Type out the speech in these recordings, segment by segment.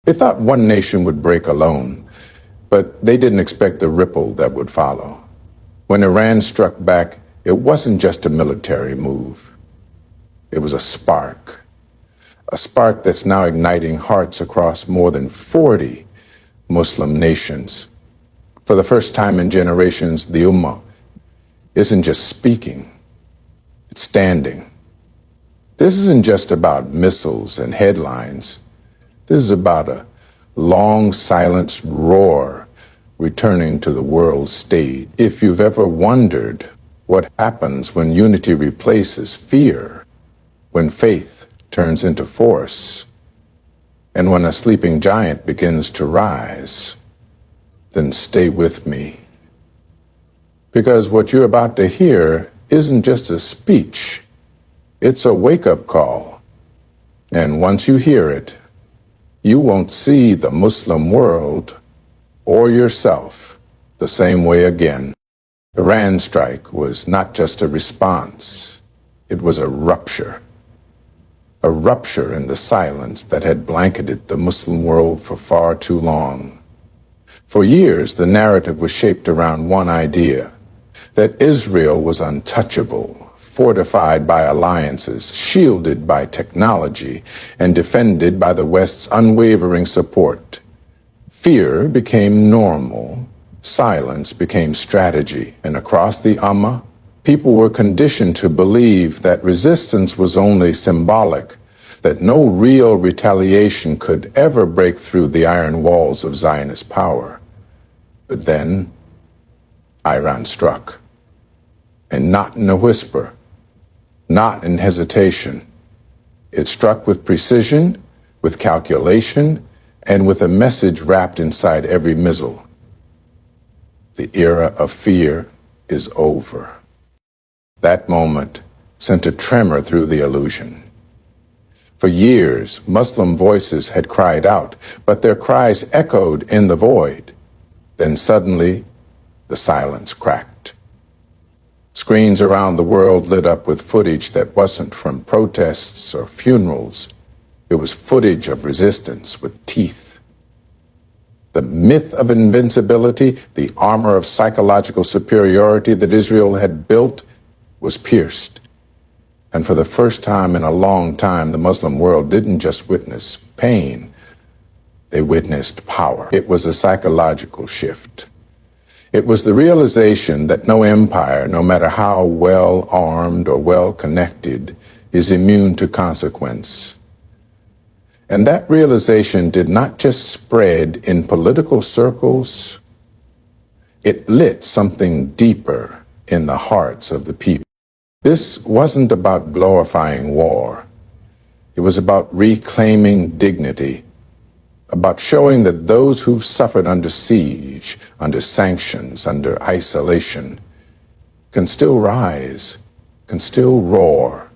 They thought one nation would break alone, but they didn't expect the ripple that would follow. When Iran struck back, it wasn't just a military move. It was a spark that's now igniting hearts across more than 40 Muslim nations. For the first time in generations, the Ummah isn't just speaking, it's standing. This isn't just about missiles and headlines. This is about a long silenced roar returning to the world stage. If you've ever wondered what happens when unity replaces fear, when faith turns into force, and when a sleeping giant begins to rise, then stay with me. Because what you're about to hear isn't just a speech, it's a wake-up call. And once you hear it, you won't see the Muslim world or yourself the same way again. The Iran strike was not just a response, it was a rupture in the silence that had blanketed the Muslim world for far too long. For years, the narrative was shaped around one idea, that Israel was untouchable, fortified by alliances, shielded by technology, and defended by the West's unwavering support. Fear became normal, silence became strategy, and across the Ummah, people were conditioned to believe that resistance was only symbolic, that no real retaliation could ever break through the iron walls of Zionist power. But then, Iran struck. And not in a whisper, not in hesitation. It struck with precision, with calculation, and with a message wrapped inside every missile. The era of fear is over. That moment sent a tremor through the illusion. For years, Muslim voices had cried out, but their cries echoed in the void. Then suddenly, the silence cracked. Screens around the world lit up with footage that wasn't from protests or funerals. It was footage of resistance with teeth. The myth of invincibility, the armor of psychological superiority that Israel had built, was pierced. And for the first time in a long time, the Muslim world didn't just witness pain, they witnessed power. It was a psychological shift. It was the realization that no empire, no matter how well armed or well connected, is immune to consequence. And that realization did not just spread in political circles, it lit something deeper in the hearts of the people. This wasn't about glorifying war. It was about reclaiming dignity, about showing that those who've suffered under siege, under sanctions, under isolation, can still rise, can still roar.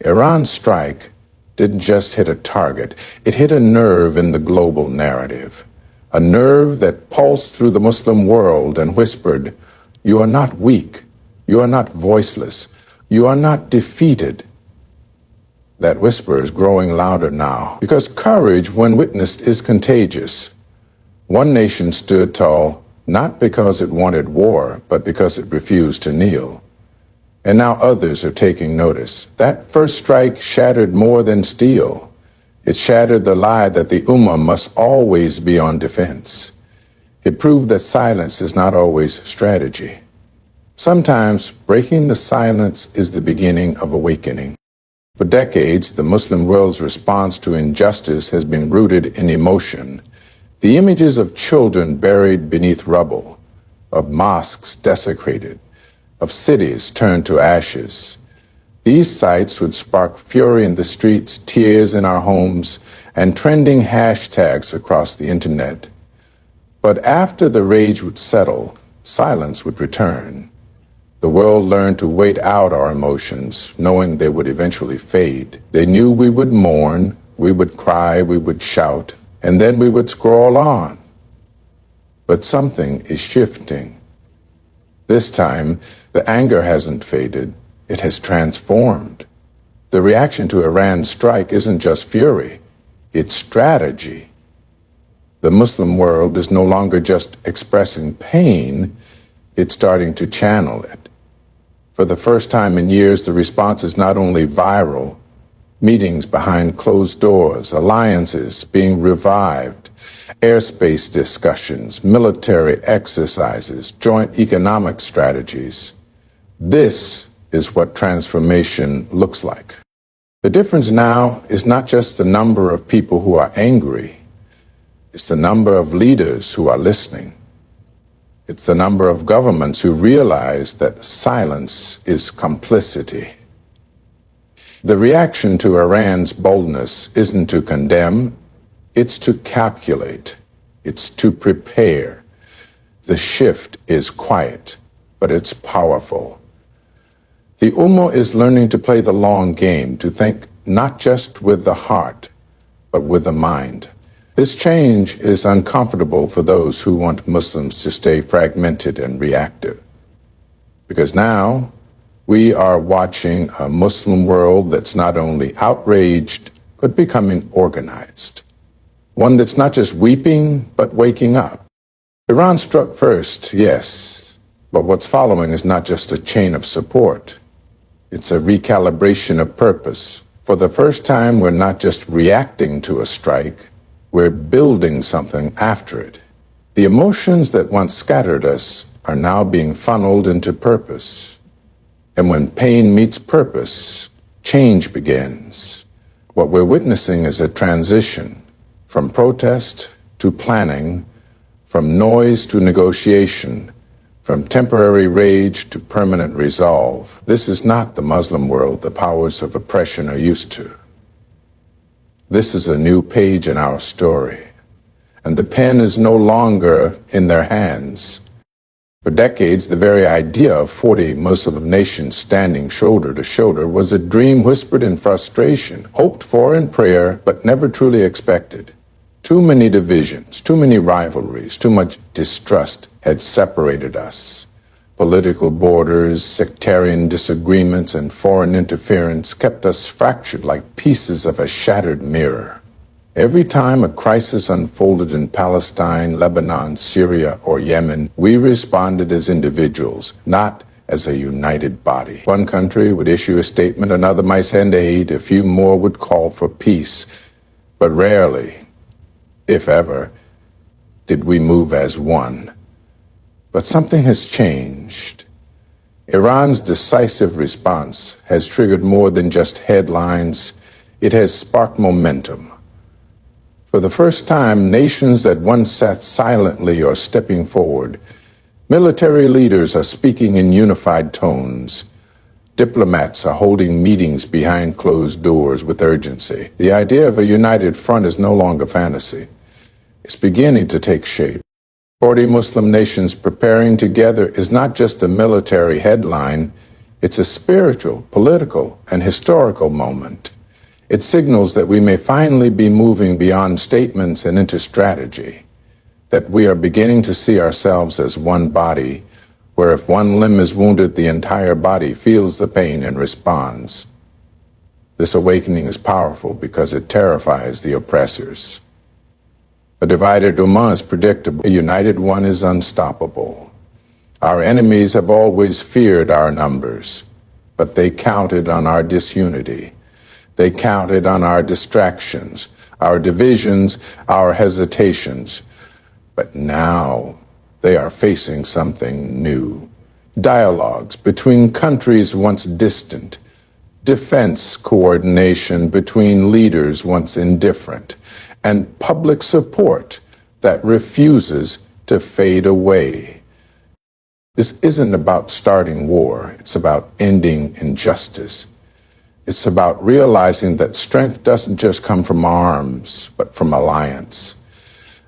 Iran's strike didn't just hit a target, it hit a nerve in the global narrative, a nerve that pulsed through the Muslim world and whispered, "You are not weak, you are not voiceless, you are not defeated." That whisper is growing louder now, because courage, when witnessed, is contagious. One nation stood tall, not because it wanted war, but because it refused to kneel. And now others are taking notice. That first strike shattered more than steel. It shattered the lie that the Ummah must always be on defense. It proved that silence is not always strategy. Sometimes breaking the silence is the beginning of awakening. For decades, the Muslim world's response to injustice has been rooted in emotion. The images of children buried beneath rubble, of mosques desecrated, of cities turned to ashes. These sights would spark fury in the streets, tears in our homes, and trending hashtags across the internet. But after the rage would settle, silence would return. The world learned to wait out our emotions, knowing they would eventually fade. They knew we would mourn, we would cry, we would shout, and then we would scroll on. But something is shifting. This time, the anger hasn't faded, it has transformed. The reaction to Iran's strike isn't just fury, its strategy. The Muslim world is no longer just expressing pain, it's starting to channel it. For the first time in years, the response is not only viral, meetings behind closed doors, alliances being revived, airspace discussions, military exercises, joint economic strategies. This is what transformation looks like. The difference now is not just the number of people who are angry, it's the number of leaders who are listening. It's the number of governments who realize that silence is complicity. The reaction to Iran's boldness isn't to condemn, it's to calculate, it's to prepare. The shift is quiet, but it's powerful. The Ummah is learning to play the long game, to think not just with the heart, but with the mind. This change is uncomfortable for those who want Muslims to stay fragmented and reactive. Because now we are watching a Muslim world that's not only outraged, but becoming organized. One that's not just weeping, but waking up. Iran struck first, yes, but what's following is not just a chain of support. It's a recalibration of purpose. For the first time, we're not just reacting to a strike, we're building something after it. The emotions that once scattered us are now being funneled into purpose. And when pain meets purpose, change begins. What we're witnessing is a transition from protest to planning, from noise to negotiation, from temporary rage to permanent resolve. This is not the Muslim world the powers of oppression are used to. This is a new page in our story, and the pen is no longer in their hands. For decades, the very idea of 40 Muslim nations standing shoulder to shoulder was a dream whispered in frustration, hoped for in prayer, but never truly expected. Too many divisions, too many rivalries, too much distrust had separated us. Political borders, sectarian disagreements, and foreign interference kept us fractured like pieces of a shattered mirror. Every time a crisis unfolded in Palestine, Lebanon, Syria, or Yemen, we responded as individuals, not as a united body. One country would issue a statement, another might send aid, a few more would call for peace. But rarely, if ever, did we move as one. But something has changed. Iran's decisive response has triggered more than just headlines. It has sparked momentum. For the first time, nations that once sat silently are stepping forward. Military leaders are speaking in unified tones. Diplomats are holding meetings behind closed doors with urgency. The idea of a united front is no longer fantasy. It's beginning to take shape. 40 Muslim nations preparing together is not just a military headline, it's a spiritual, political, and historical moment. It signals that we may finally be moving beyond statements and into strategy, that we are beginning to see ourselves as one body, where if one limb is wounded, the entire body feels the pain and responds. This awakening is powerful because it terrifies the oppressors. A divided Ummah is predictable. A united one is unstoppable. Our enemies have always feared our numbers, but they counted on our disunity. They counted on our distractions, our divisions, our hesitations. But now they are facing something new. Dialogues between countries once distant. Defense coordination between leaders once indifferent. And public support that refuses to fade away. This isn't about starting war. It's about ending injustice. It's about realizing that strength doesn't just come from arms, but from alliance.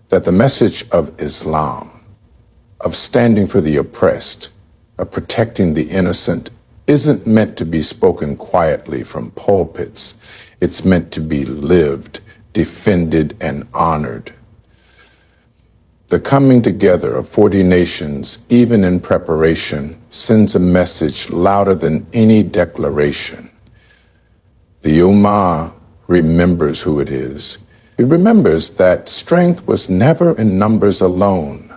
That the message of Islam, of standing for the oppressed, of protecting the innocent, isn't meant to be spoken quietly from pulpits. It's meant to be lived, defended, and honored. The coming together of 40 nations, even in preparation, sends a message louder than any declaration. The Ummah remembers who it is. It remembers that strength was never in numbers alone,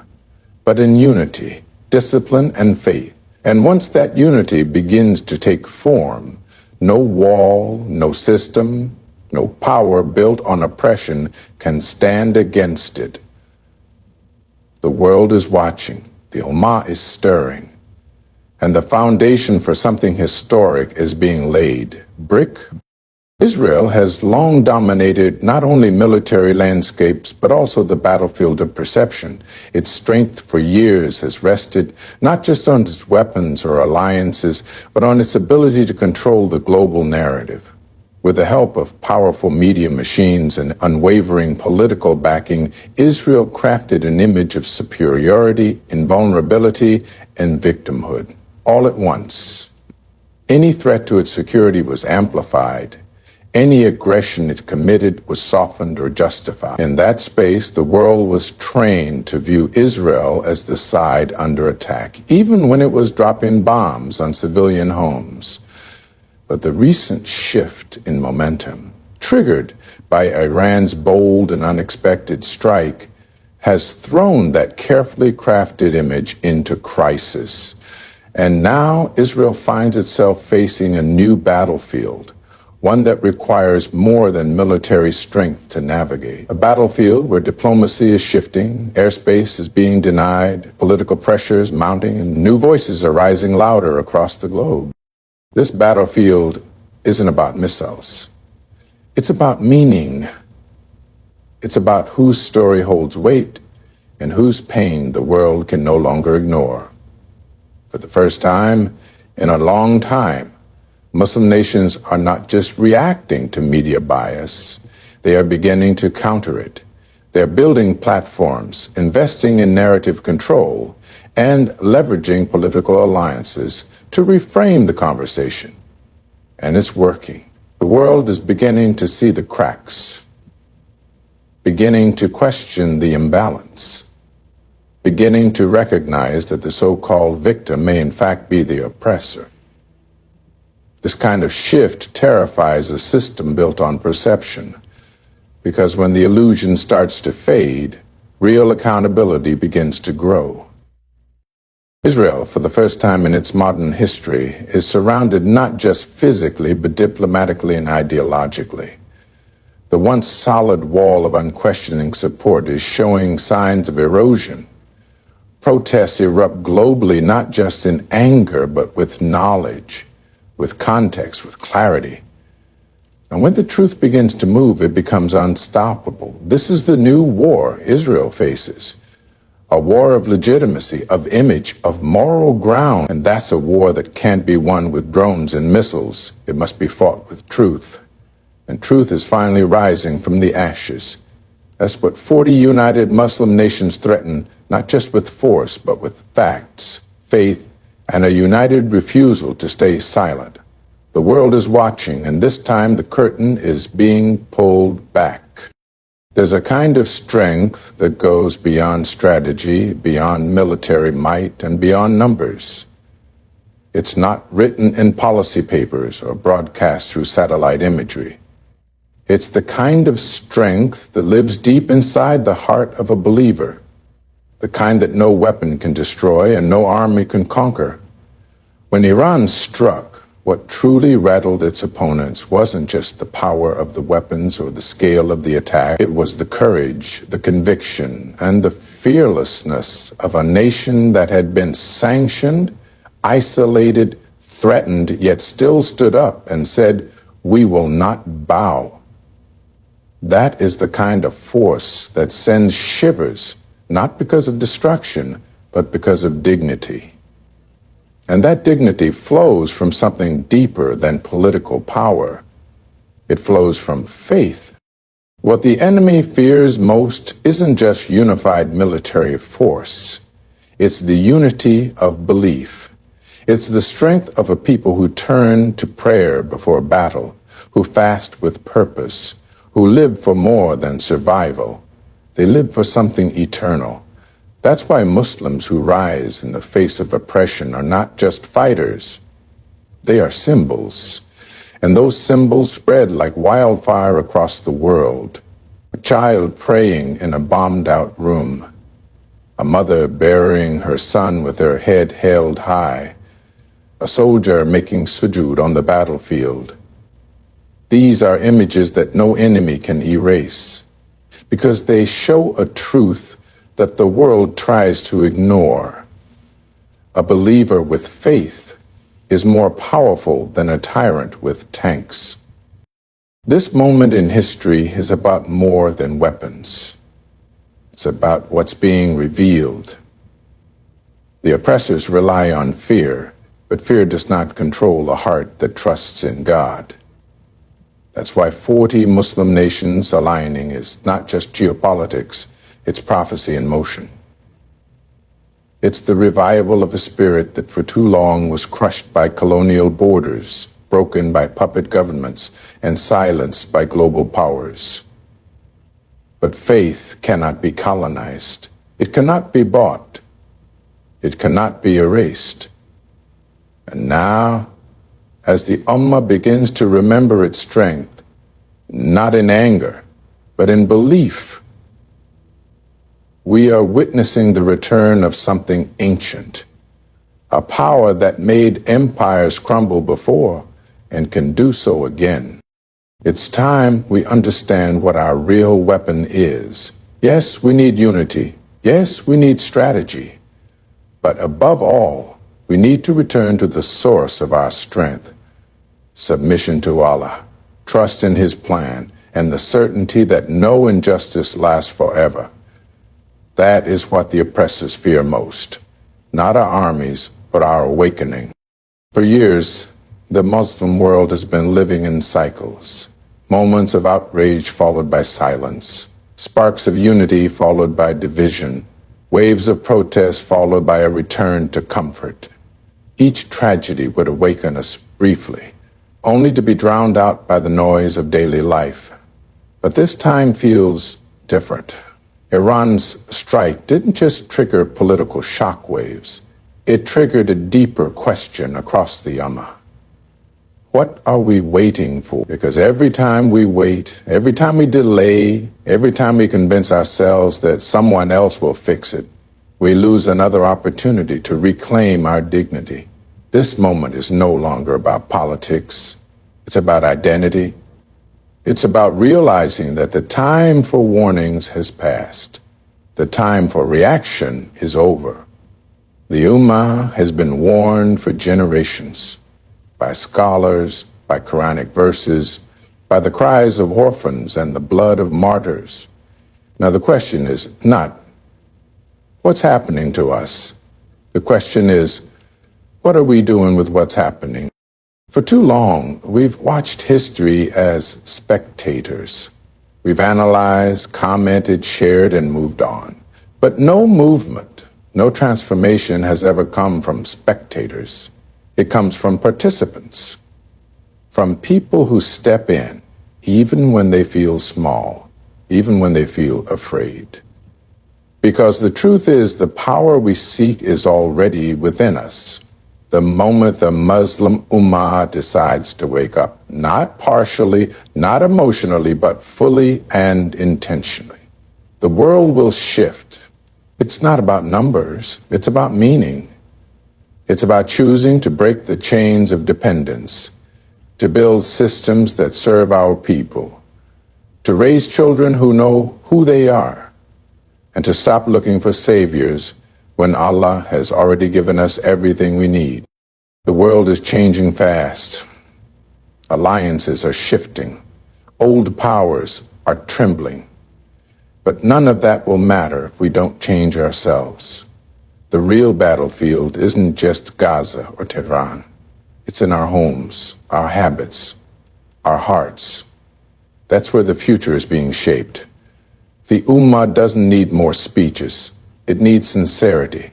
but in unity, discipline, and faith. And once that unity begins to take form, no wall, no system, no power built on oppression can stand against it. The world is watching, the Ummah is stirring, and the foundation for something historic is being laid, brick. Israel has long dominated not only military landscapes, but also the battlefield of perception. Its strength for years has rested not just on its weapons or alliances, but on its ability to control the global narrative. With the help of powerful media machines and unwavering political backing, Israel crafted an image of superiority, invulnerability, and victimhood, all at once. Any threat to its security was amplified. Any aggression it committed was softened or justified. In that space, the world was trained to view Israel as the side under attack, even when it was dropping bombs on civilian homes. But the recent shift in momentum, triggered by Iran's bold and unexpected strike, has thrown that carefully crafted image into crisis. And now Israel finds itself facing a new battlefield, one that requires more than military strength to navigate. A battlefield where diplomacy is shifting, airspace is being denied, political pressures mounting, and new voices are rising louder across the globe. This battlefield isn't about missiles. It's about meaning. It's about whose story holds weight and whose pain the world can no longer ignore. For the first time in a long time, Muslim nations are not just reacting to media bias, they are beginning to counter it. They're building platforms, investing in narrative control, and leveraging political alliances to reframe the conversation. And it's working. The world is beginning to see the cracks, beginning to question the imbalance, beginning to recognize that the so-called victim may in fact be the oppressor. This kind of shift terrifies a system built on perception, because when the illusion starts to fade, real accountability begins to grow. Israel, for the first time in its modern history, is surrounded not just physically, but diplomatically and ideologically. The once solid wall of unquestioning support is showing signs of erosion. Protests erupt globally, not just in anger, but with knowledge, with context, with clarity. And when the truth begins to move, it becomes unstoppable. This is the new war Israel faces. A war of legitimacy, of image, of moral ground. And that's a war that can't be won with drones and missiles. It must be fought with truth. And truth is finally rising from the ashes. That's what 40 united Muslim nations threaten, not just with force, but with facts, faith, and a united refusal to stay silent. The world is watching, and this time the curtain is being pulled back. There's a kind of strength that goes beyond strategy, beyond military might, and beyond numbers. It's not written in policy papers or broadcast through satellite imagery. It's the kind of strength that lives deep inside the heart of a believer, the kind that no weapon can destroy and no army can conquer. When Iran struck, what truly rattled its opponents wasn't just the power of the weapons or the scale of the attack. It was the courage, the conviction, and the fearlessness of a nation that had been sanctioned, isolated, threatened, yet still stood up and said, "We will not bow." That is the kind of force that sends shivers, not because of destruction, but because of dignity. And that dignity flows from something deeper than political power. It flows from faith. What the enemy fears most isn't just unified military force. It's the unity of belief. It's the strength of a people who turn to prayer before battle, who fast with purpose, who live for more than survival. They live for something eternal. That's why Muslims who rise in the face of oppression are not just fighters. They are symbols. And those symbols spread like wildfire across the world. A child praying in a bombed-out room, a mother burying her son with her head held high, a soldier making sujood on the battlefield. These are images that no enemy can erase, because they show a truth that the world tries to ignore. A believer with faith is more powerful than a tyrant with tanks. This moment in history is about more than weapons. It's about what's being revealed. The oppressors rely on fear, but fear does not control a heart that trusts in God. That's why 40 Muslim nations aligning is not just geopolitics, it's prophecy in motion. It's the revival of a spirit that for too long was crushed by colonial borders, broken by puppet governments, and silenced by global powers. But faith cannot be colonized. It cannot be bought. It cannot be erased. And now, as the Ummah begins to remember its strength, not in anger, but in belief, we are witnessing the return of something ancient, a power that made empires crumble before and can do so again. It's time we understand what our real weapon is. Yes, we need unity. Yes, we need strategy. But above all, we need to return to the source of our strength, submission to Allah, trust in His plan, and the certainty that no injustice lasts forever. That is what the oppressors fear most. Not our armies, but our awakening. For years, the Muslim world has been living in cycles. Moments of outrage followed by silence. Sparks of unity followed by division. Waves of protest followed by a return to comfort. Each tragedy would awaken us briefly, only to be drowned out by the noise of daily life. But this time feels different. Iran's strike didn't just trigger political shockwaves. It triggered a deeper question across the Ummah. What are we waiting for? Because every time we wait, every time we delay, every time we convince ourselves that someone else will fix it, we lose another opportunity to reclaim our dignity. This moment is no longer about politics. It's about identity. It's about realizing that the time for warnings has passed. The time for reaction is over. The Ummah has been warned for generations, by scholars, by Quranic verses, by the cries of orphans and the blood of martyrs. Now the question is not, what's happening to us? The question is, what are we doing with what's happening? For too long, we've watched history as spectators. We've analyzed, commented, shared, and moved on. But no movement, no transformation has ever come from spectators. It comes from participants, from people who step in, even when they feel small, even when they feel afraid. Because the truth is, the power we seek is already within us. The moment the Muslim Ummah decides to wake up, not partially, not emotionally, but fully and intentionally, the world will shift. It's not about numbers, it's about meaning. It's about choosing to break the chains of dependence, to build systems that serve our people, to raise children who know who they are, and to stop looking for saviors when Allah has already given us everything we need. The world is changing fast. Alliances are shifting. Old powers are trembling. But none of that will matter if we don't change ourselves. The real battlefield isn't just Gaza or Tehran. It's in our homes, our habits, our hearts. That's where the future is being shaped. The Ummah doesn't need more speeches. It needs sincerity.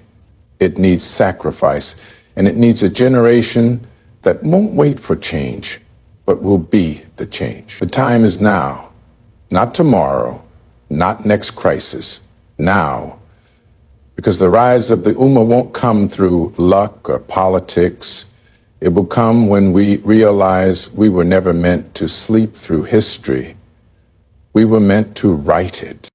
It needs sacrifice. And it needs a generation that won't wait for change, but will be the change. The time is now, not tomorrow, not next crisis, now. Because the rise of the Ummah won't come through luck or politics. It will come when we realize we were never meant to sleep through history. We were meant to right it.